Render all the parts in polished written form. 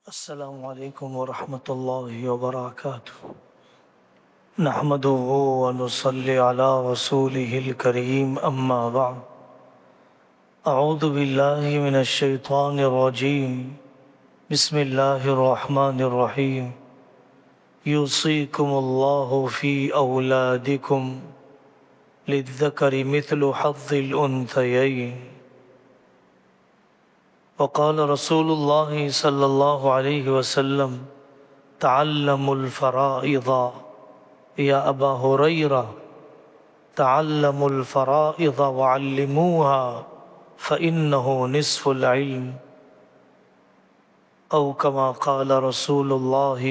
السلام علیکم ورحمۃ اللہ وبرکاتہ نحمده ونصلي على رسوله الكريم اما بعد اعوذ باللہ من الشیطان الرجیم بسم اللہ الرحمن الرحیم یوصیکم اللہ فی اولادکم للذکر مثل حظ الانثیین وقال رسول اللہ صلی اللہ علیہ وسلم تعلموا الفرائض یا ابا ہریرہ تعلموا الفرائض وعلموها فإنه نصف العلم او کما قال رسول اللہ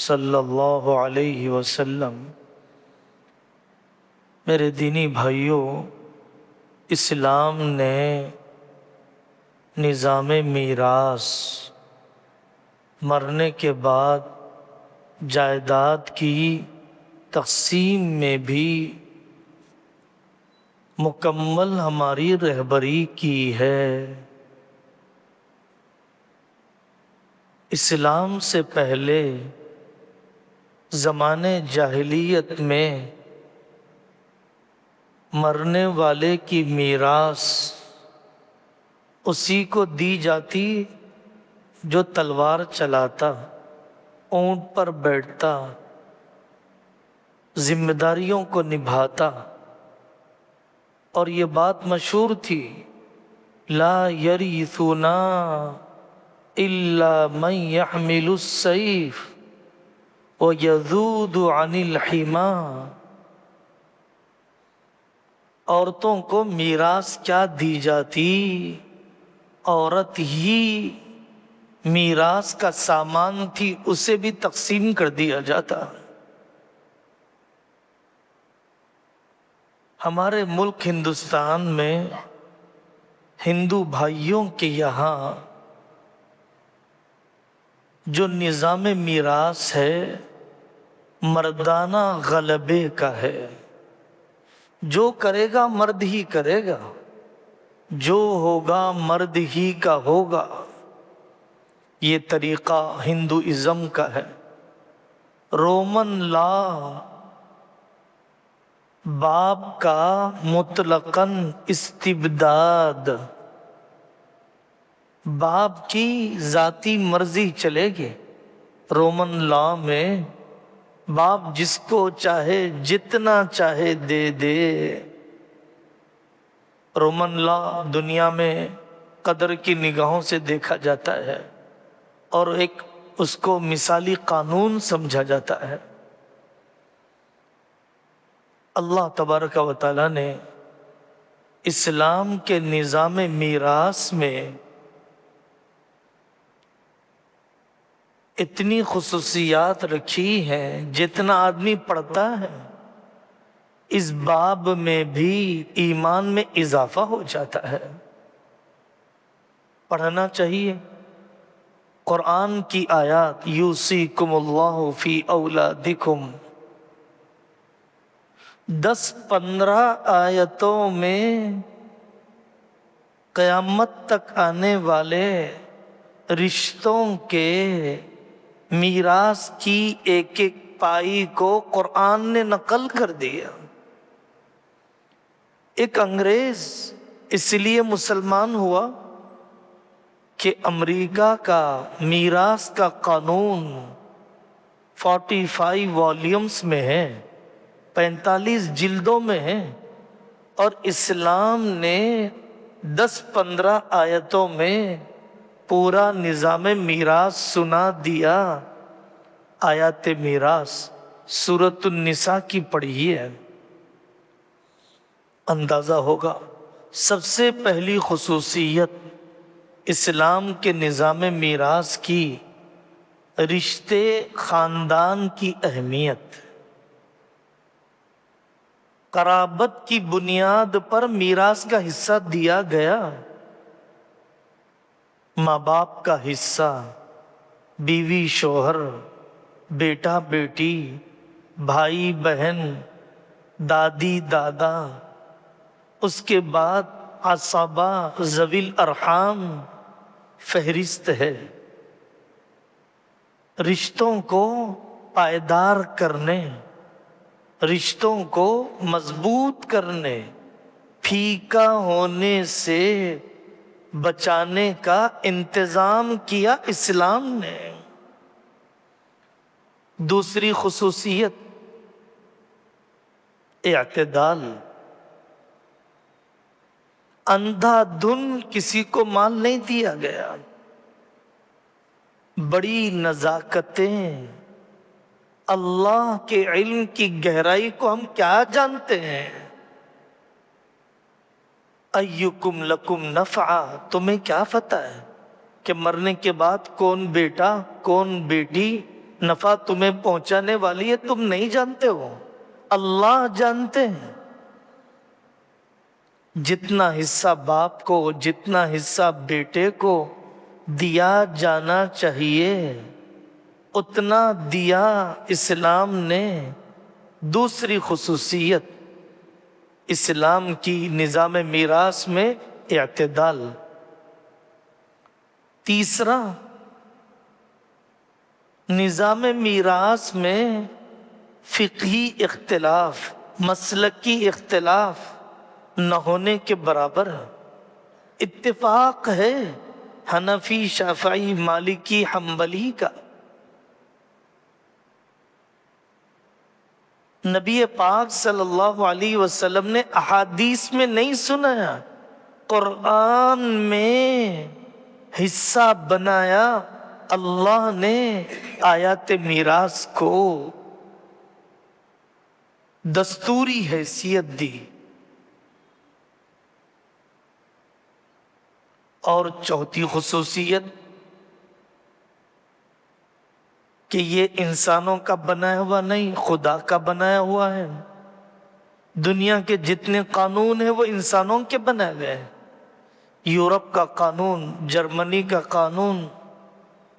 صلی اللہ علیہ وسلم۔ میرے دینی بھائیوں، اسلام نے نظام میراث، مرنے کے بعد جائیداد کی تقسیم میں بھی مکمل ہماری رہبری کی ہے۔ اسلام سے پہلے زمانے جاہلیت میں مرنے والے کی میراث اسی کو دی جاتی جو تلوار چلاتا، اونٹ پر بیٹھتا، ذمہ داریوں کو نبھاتا، اور یہ بات مشہور تھی لا یریثنا الا من یحمل السیف ویذود عن الحما۔ عورتوں کو میراث کیا دی جاتی؟ عورت ہی میراث کا سامان تھی، اسے بھی تقسیم کر دیا جاتا۔ ہمارے ملک ہندوستان میں ہندو بھائیوں کے یہاں جو نظام میراث ہے مردانہ غلبے کا ہے۔ جو کرے گا مرد ہی کرے گا، جو ہوگا مرد ہی کا ہوگا۔ یہ طریقہ ہندوازم کا ہے۔ رومن لا باپ کا مطلقاً استبداد، باپ کی ذاتی مرضی چلے گی۔ رومن لا میں باپ جس کو چاہے جتنا چاہے دے دے۔ رومن لا دنیا میں قدر کی نگاہوں سے دیکھا جاتا ہے اور ایک اس کو مثالی قانون سمجھا جاتا ہے۔ اللہ تبارک و تعالیٰ نے اسلام کے نظام میراث میں اتنی خصوصیات رکھی ہیں، جتنا آدمی پڑھتا ہے اس باب میں بھی ایمان میں اضافہ ہو جاتا ہے۔ پڑھنا چاہیے۔ قرآن کی آیات یوصیکم اللہ فی اولادکم 10-15 آیتوں میں قیامت تک آنے والے رشتوں کے میراث کی ایک ایک پائی کو قرآن نے نقل کر دیا۔ ایک انگریز اس لیے مسلمان ہوا کہ امریکہ کا میراث کا قانون 45 والیومز میں ہے، 45 جلدوں میں ہے، اور اسلام نے 10-15 آیتوں میں پورا نظام میراث سنا دیا۔ آیات میراث سورۃ النساء کی پڑھی ہے، اندازہ ہوگا۔ سب سے پہلی خصوصیت اسلام کے نظام میراث کی، رشتے خاندان کی اہمیت۔ قرابت کی بنیاد پر میراث کا حصہ دیا گیا۔ ماں باپ کا حصہ، بیوی شوہر، بیٹا بیٹی، بھائی بہن، دادی دادا، اس کے بعد عصبہ ذوی الارحام فہرست ہے۔ رشتوں کو پائیدار کرنے، رشتوں کو مضبوط کرنے، پھیکا ہونے سے بچانے کا انتظام کیا اسلام نے۔ دوسری خصوصیت اعتدال۔ اندھا دھن کسی کو مال نہیں دیا گیا، بڑی نزاکتیں۔ اللہ کے علم کی گہرائی کو ہم کیا جانتے ہیں؟ ایکم لکم نفعا، تمہیں کیا پتہ ہے کہ مرنے کے بعد کون بیٹا کون بیٹی نفع تمہیں پہنچانے والی ہے؟ تم نہیں جانتے ہو، اللہ جانتے ہیں۔ جتنا حصہ باپ کو جتنا حصہ بیٹے کو دیا جانا چاہیے اتنا دیا اسلام نے۔ دوسری خصوصیت اسلام کی نظام میراث میں اعتدال۔ تیسرا، نظام میراث میں فقہی اختلاف، مسلکی اختلاف نہ ہونے کے برابر ہے۔ اتفاق ہے حنفی شافعی مالکی حنبلی کا۔ نبی پاک صلی اللہ علیہ وسلم نے احادیث میں نہیں سنایا، قرآن میں حصہ بنایا اللہ نے آیات میراث کو، دستوری حیثیت دی۔ اور چوتھی خصوصیت کہ یہ انسانوں کا بنایا ہوا نہیں، خدا کا بنایا ہوا ہے۔ دنیا کے جتنے قانون ہیں وہ انسانوں کے بنائے ہوئے ہیں۔ یورپ کا قانون، جرمنی کا قانون،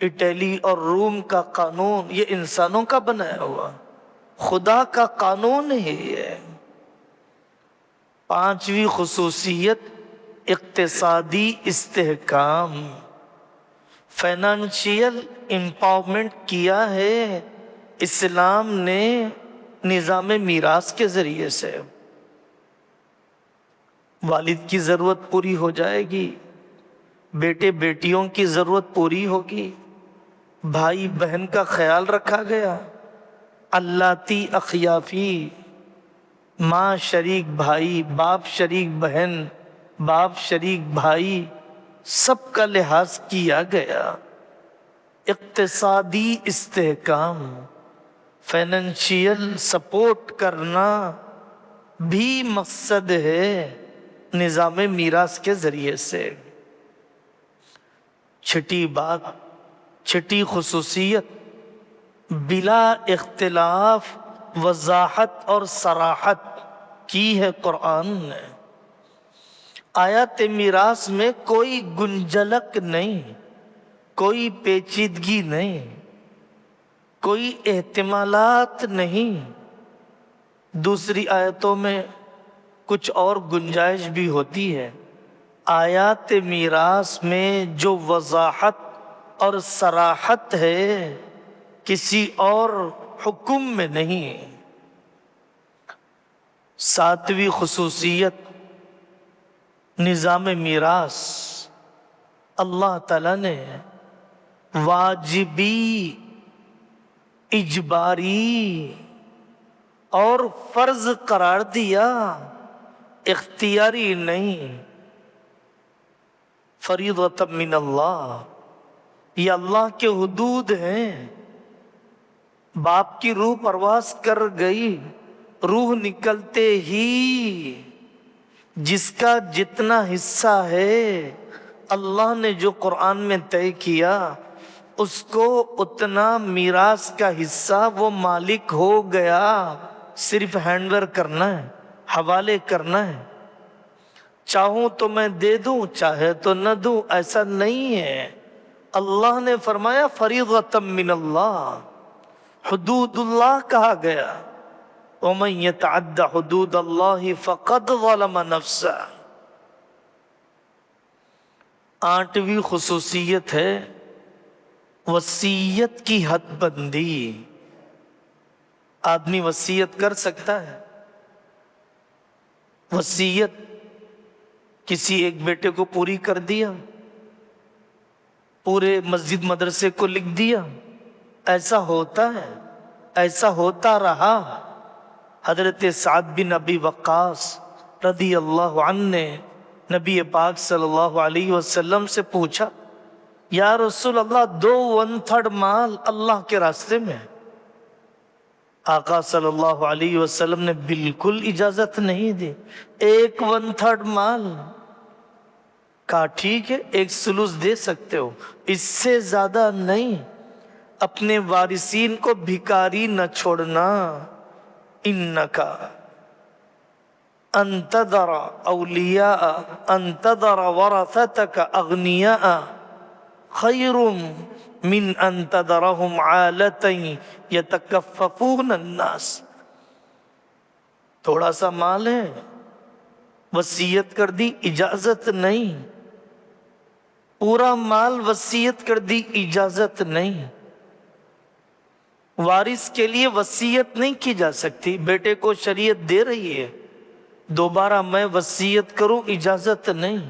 اٹلی اور روم کا قانون، یہ انسانوں کا بنایا ہوا، خدا کا قانون ہے یہ۔ پانچویں خصوصیت اقتصادی استحکام، فائنانشیل امپاورمنٹ کیا ہے اسلام نے نظام میراث کے ذریعے سے۔ والد کی ضرورت پوری ہو جائے گی، بیٹے بیٹیوں کی ضرورت پوری ہوگی، بھائی بہن کا خیال رکھا گیا، اللاتی اخیافی، ماں شریک بھائی، باپ شریک بہن، باپ شریک بھائی، سب کا لحاظ کیا گیا۔ اقتصادی استحکام، فائنینشیل سپورٹ کرنا بھی مقصد ہے نظام میراث کے ذریعے سے۔ چھٹی بات، چھٹی خصوصیت، بلا اختلاف وضاحت اور صراحت کی ہے قرآن نے۔ آیات میراث میں کوئی گنجلک نہیں، کوئی پیچیدگی نہیں، کوئی احتمالات نہیں۔ دوسری آیتوں میں کچھ اور گنجائش بھی ہوتی ہے، آیات میراث میں جو وضاحت اور صراحت ہے کسی اور حکم میں نہیں۔ ساتویں خصوصیت نظام میراث، اللہ تعالیٰ نے واجبی، اجباری اور فرض قرار دیا، اختیاری نہیں۔ فریضۃ من اللہ، یہ اللہ کے حدود ہیں۔ باپ کی روح پرواز کر گئی، روح نکلتے ہی جس کا جتنا حصہ ہے اللہ نے جو قرآن میں طے کیا اس کو اتنا میراث کا حصہ وہ مالک ہو گیا، صرف ہینڈ اوور کرنا ہے، حوالے کرنا ہے۔ چاہوں تو میں دے دوں، چاہے تو نہ دوں، ایسا نہیں ہے۔ اللہ نے فرمایا فریضۃ من اللہ، حدود اللہ کہا گیا۔ وَمَن يَتَعَدَّ حُدُودَ اللَّهِ فَقَدْ ظَلَمَ نَفْسَهُ۔ آٹھویں خصوصیت ہے وصیت کی حد بندی. آدمی وصیت کر سکتا ہے. وصیت کسی ایک بیٹے کو پوری کر دیا, پورے مسجد مدرسے کو لکھ دیا. ایسا ہوتا ہے, ایسا ہوتا رہا. حضرت سعد بن ابی وقاص رضی اللہ عنہ نے نبی پاک صلی اللہ علیہ وسلم سے پوچھا, یا رسول اللہ 2/3 مال اللہ کے راستے میں. آقا صلی اللہ علیہ وسلم نے بالکل اجازت نہیں دی. 1/3 مال. کہا ٹھیک ہے, 1/3 دے سکتے ہو, اس سے زیادہ نہیں. اپنے وارثین کو بھکاری نہ چھوڑنا. انکا ان تذر اولیاء ان تذر ورثتک اغنیاء خیر من ان تذرهم عالة یتکففون الناس. تھوڑا سا مال ہے, وصیت کر دی, اجازت نہیں. پورا مال وصیت کر دی, اجازت نہیں. وارث کے لیے وصیت نہیں کی جا سکتی. بیٹے کو شریعت دے رہی ہے, دوبارہ میں وصیت کروں, اجازت نہیں.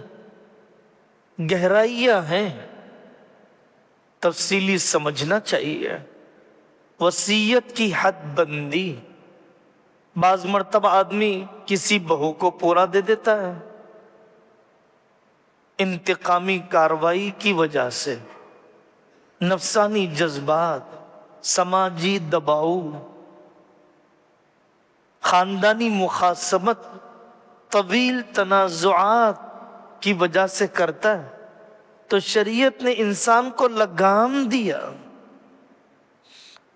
گہرائیاں ہیں, تفصیلی سمجھنا چاہیے. وصیت کی حد بندی. بعض مرتبہ آدمی کسی بہو کو پورا دے دیتا ہے انتقامی کارروائی کی وجہ سے. نفسانی جذبات, سماجی دباؤ, خاندانی مخاصمت, طویل تنازعات کی وجہ سے کرتا ہے. تو شریعت نے انسان کو لگام دیا.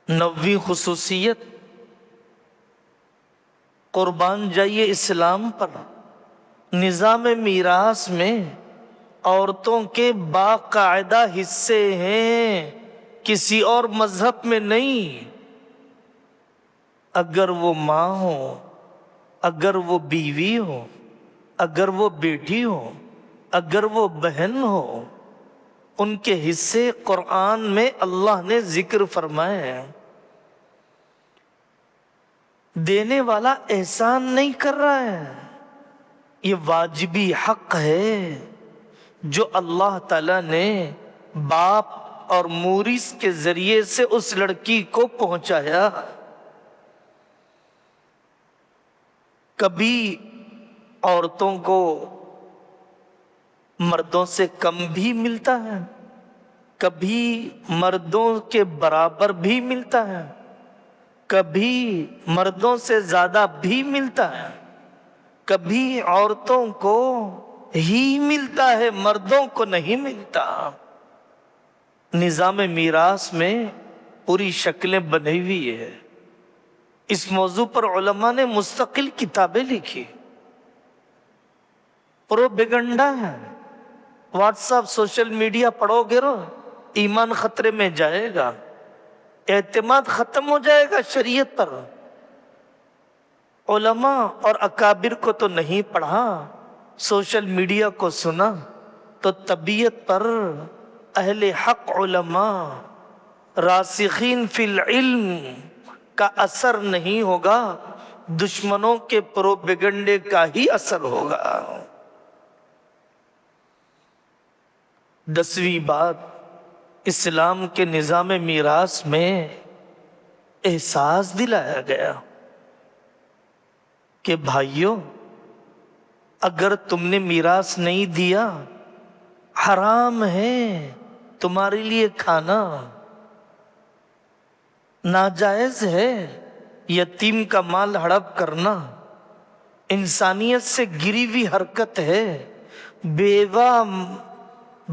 9ویں خصوصیت, قربان جائیے اسلام پر. نظام میراث میں عورتوں کے باقاعدہ حصے ہیں, کسی اور مذہب میں نہیں. اگر وہ ماں ہو, اگر وہ بیوی ہو, اگر وہ بیٹی ہو, اگر وہ بہن ہو, ان کے حصے قرآن میں اللہ نے ذکر فرمائے ہیں. دینے والا احسان نہیں کر رہا ہے, یہ واجبی حق ہے جو اللہ تعالیٰ نے باپ اور مورث کے ذریعے سے اس لڑکی کو پہنچایا. کبھی عورتوں کو مردوں سے کم بھی ملتا ہے, کبھی مردوں کے برابر بھی ملتا ہے, کبھی مردوں سے زیادہ بھی ملتا ہے, کبھی عورتوں کو ہی ملتا ہے, مردوں کو نہیں ملتا. نظام میراث میں پوری شکلیں بنی ہوئی ہے. اس موضوع پر علماء نے مستقل کتابیں لکھی. پروپیگنڈا ہے. واٹس ایپ, سوشل میڈیا پڑھو گے رو, ایمان خطرے میں جائے گا, اعتماد ختم ہو جائے گا شریعت پر. علماء اور اکابر کو تو نہیں پڑھا, سوشل میڈیا کو سنا, تو طبیعت پر اہل حق علماء راسخین فی العلم کا اثر نہیں ہوگا, دشمنوں کے پروپیگنڈے کا ہی اثر ہوگا. 10ویں بات, اسلام کے نظام میراث میں احساس دلایا گیا کہ بھائیوں, اگر تم نے میراث نہیں دیا, حرام ہے تمہارے لیے کھانا, ناجائز ہے یتیم کا مال ہڑپ کرنا, انسانیت سے گری ہوئی حرکت ہے. بیوہ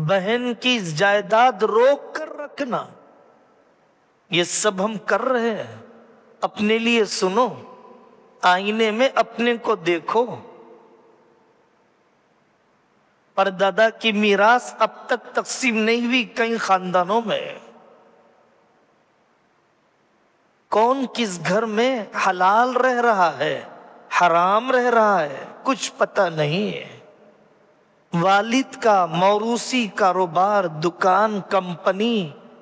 بہن کی جائیداد روک کر رکھنا, یہ سب ہم کر رہے ہیں. اپنے لیے سنو, آئینے میں اپنے کو دیکھو. پردادا کی میراث اب تک تقسیم نہیں ہوئی کئی خاندانوں میں. کون کس گھر میں حلال رہ رہا ہے, حرام رہ رہا ہے, کچھ پتہ نہیں ہے. والد کا موروثی کاروبار, دکان, کمپنی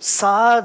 7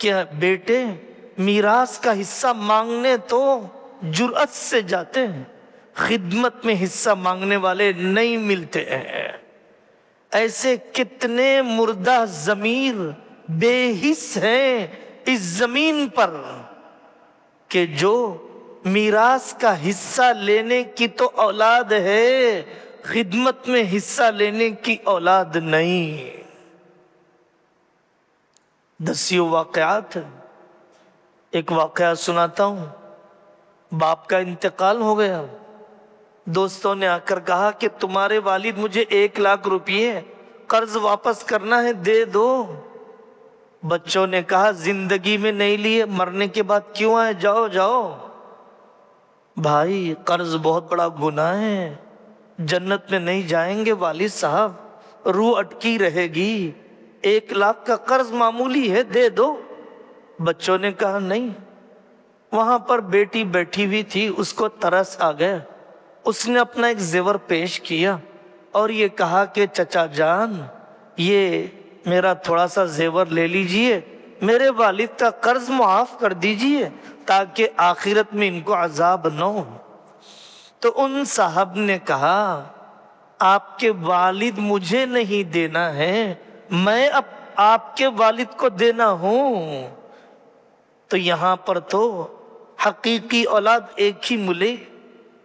کہ بیٹے میراث کا حصہ مانگنے تو جرأت سے جاتے ہیں، خدمت میں حصہ مانگنے والے نہیں ملتے ہیں۔ ایسے کتنے مردہ ضمیر بے حس ہیں اس زمین پر کہ جو میراث کا حصہ لینے کی تو اولاد ہے، خدمت میں حصہ لینے کی اولاد نہیں۔ دسیوں واقعات ہیں۔ ایک واقعہ سناتا ہوں۔ باپ کا انتقال ہو گیا، دوستوں نے آ کر کہا کہ تمہارے والد مجھے 1,00,000 روپیے قرض واپس کرنا ہے، دے دو۔ بچوں نے کہا زندگی میں نہیں لیے، مرنے کے بعد کیوں آئے، جاؤ جاؤ۔ بھائی قرض بہت بڑا گناہ ہے، جنت میں نہیں جائیں گے والد صاحب، روح اٹکی رہے گی، 1,00,000 کا قرض معمولی ہے، دے دو۔ بچوں نے کہا نہیں۔ وہاں پر بیٹی بیٹھی ہوئی تھی، اس کو ترس آ گیا، اس نے اپنا ایک زیور پیش کیا اور یہ کہا کہ چچا جان یہ میرا تھوڑا سا زیور لے لیجئے، میرے والد کا قرض معاف کر دیجئے تاکہ آخرت میں ان کو عذاب نہ ہو۔ تو ان صاحب نے کہا آپ کے والد مجھے نہیں دینا ہے، میں اب آپ کے والد کو دینا ہوں۔ تو یہاں پر تو حقیقی اولاد ایک ہی ملے،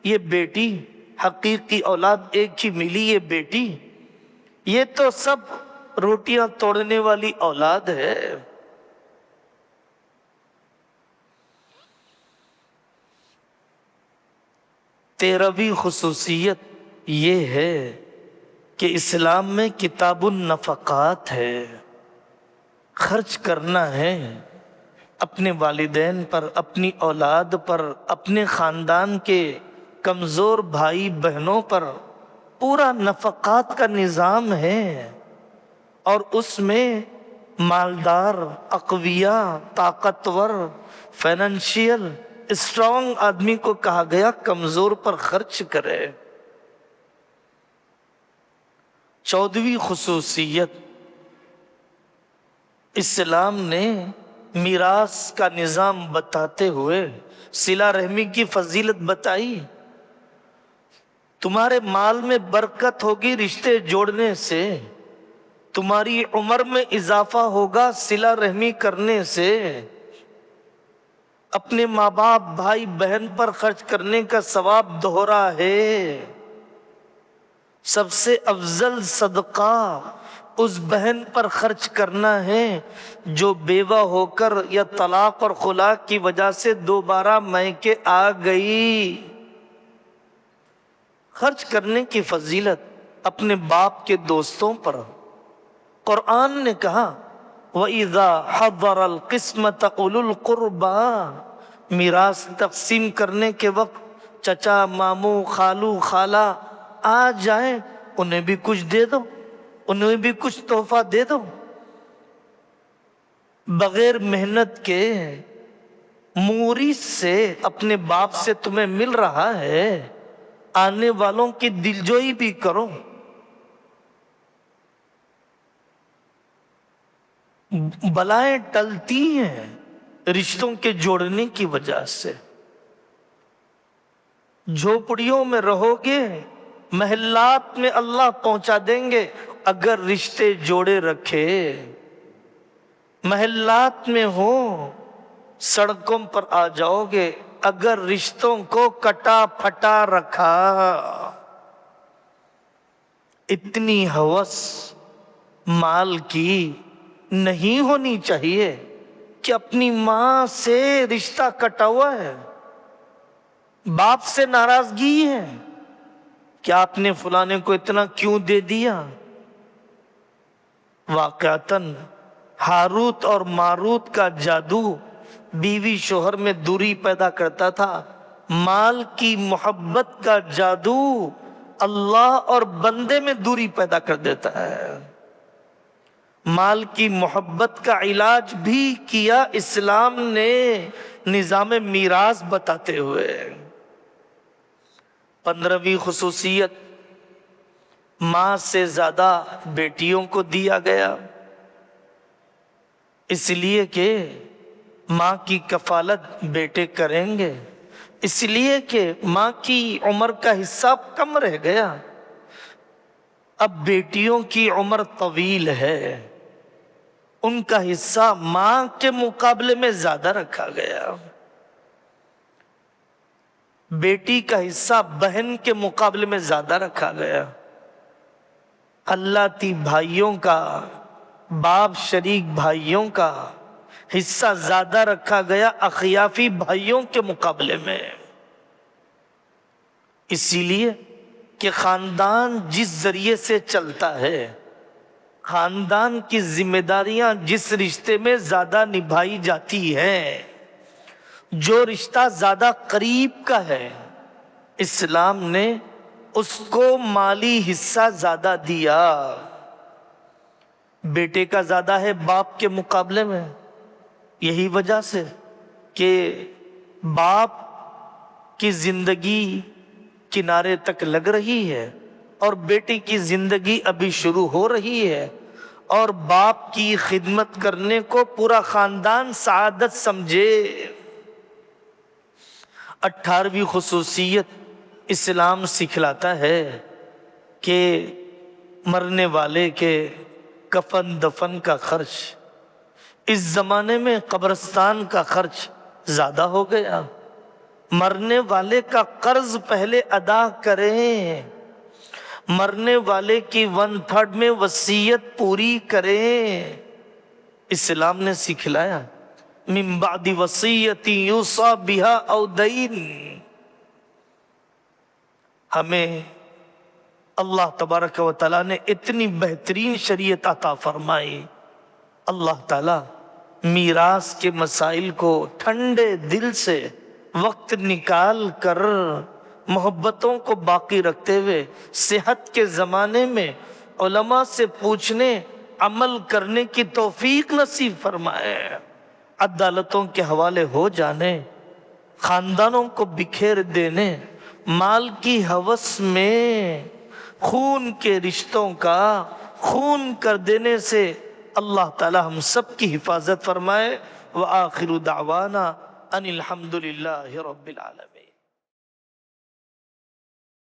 یہ بیٹی، حقیقی اولاد ایک ہی ملی، یہ بیٹی۔ یہ تو سب روٹیاں توڑنے والی اولاد ہے۔ 13ویں خصوصیت یہ ہے کہ اسلام میں کتاب النفقات ہے، خرچ کرنا ہے اپنے والدین پر، اپنی اولاد پر، اپنے خاندان کے کمزور بھائی بہنوں پر، پورا نفقات کا نظام ہے۔ اور اس میں مالدار، اقویاء، طاقتور، فائنینشیل اسٹرانگ آدمی کو کہا گیا کمزور پر خرچ کرے۔ 14ویں خصوصیت، اسلام نے میراث کا نظام بتاتے ہوئے صلہ رحمی کی فضیلت بتائی۔ تمہارے مال میں برکت ہوگی رشتے جوڑنے سے، تمہاری عمر میں اضافہ ہوگا صلہ رحمی کرنے سے، اپنے ماں باپ بھائی بہن پر خرچ کرنے کا ثواب دوہرا ہے۔ سب سے افضل صدقہ اس بہن پر خرچ کرنا ہے جو بیوہ ہو کر یا طلاق اور خلا کی وجہ سے دوبارہ میکے آ گئی۔ خرچ کرنے کی فضیلت اپنے باپ کے دوستوں پر۔ قرآن نے کہا وَإِذَا حَضَرَ الْقِسْمَةَ أُولُو الْقُرْبَى، میراث تقسیم کرنے کے وقت چچا، ماموں، خالو، خالہ آ جائیں، انہیں بھی کچھ دے دو، انہیں بھی کچھ تحفہ دے دو۔ بغیر محنت کے موریث سے اپنے باپ سے تمہیں مل رہا ہے، آنے والوں کی دلجوئی بھی کرو۔ بلائیں ٹلتی ہیں رشتوں کے جوڑنے کی وجہ سے۔ جھوپڑیوں میں رہو گے، محلات میں اللہ پہنچا دیں گے اگر رشتے جوڑے رکھے۔ محلات میں ہو، سڑکوں پر آ جاؤ گے اگر رشتوں کو کٹا پھٹا رکھا۔ اتنی ہوس مال کی نہیں ہونی چاہیے کہ اپنی ماں سے رشتہ کٹا ہوا ہے، باپ سے ناراضگی ہے کہ آپ نے فلانے کو اتنا کیوں دے دیا۔ واقعتاً ہاروت اور ماروت کا جادو بیوی شوہر میں دوری پیدا کرتا تھا، مال کی محبت کا جادو اللہ اور بندے میں دوری پیدا کر دیتا ہے۔ مال کی محبت کا علاج بھی کیا اسلام نے نظام میراث بتاتے ہوئے۔ 15ویں خصوصیت، ماں سے زیادہ بیٹیوں کو دیا گیا، اس لیے کہ ماں کی کفالت بیٹے کریں گے، اس لیے کہ ماں کی عمر کا حصہ کم رہ گیا، اب بیٹیوں کی عمر طویل ہے، ان کا حصہ ماں کے مقابلے میں زیادہ رکھا گیا، بیٹی کا حصہ بہن کے مقابلے میں زیادہ رکھا گیا، اللہ تی بھائیوں کا، باپ شریک بھائیوں کا حصہ زیادہ رکھا گیا اخیافی بھائیوں کے مقابلے میں، اسی لیے کہ خاندان جس ذریعے سے چلتا ہے، خاندان کی ذمہ داریاں جس رشتے میں زیادہ نبھائی جاتی ہیں، جو رشتہ زیادہ قریب کا ہے، اسلام نے اس کو مالی حصہ زیادہ دیا، بیٹے کا زیادہ ہے باپ کے مقابلے میں، یہی وجہ سے کہ باپ کی زندگی کنارے تک لگ رہی ہے اور بیٹی کی زندگی ابھی شروع ہو رہی ہے، اور باپ کی خدمت کرنے کو پورا خاندان سعادت سمجھے۔ 18ویں خصوصیت اسلام سکھلاتا ہے کہ مرنے والے کے کفن دفن کا خرچ، اس زمانے میں قبرستان کا خرچ زیادہ ہو گیا، مرنے والے کا قرض پہلے ادا کریں، مرنے والے کی 1/3 میں وصیت پوری کریں، اسلام نے سکھلایا من بعد وصیت یوصی بہا او دین۔ ہمیں اللہ تبارک و تعالیٰ نے اتنی بہترین شریعت عطا فرمائی، اللہ تعالیٰ میراث کے مسائل کو ٹھنڈے دل سے وقت نکال کر محبتوں کو باقی رکھتے ہوئے صحت کے زمانے میں علماء سے پوچھنے عمل کرنے کی توفیق نصیب فرمائے، عدالتوں کے حوالے ہو جانے، خاندانوں کو بکھیر دینے، مال کی ہوس میں خون کے رشتوں کا خون کر دینے سے اللہ تعالی ہم سب کی حفاظت فرمائے۔ وآخر دعوانا ان الحمد للہ رب العالمین۔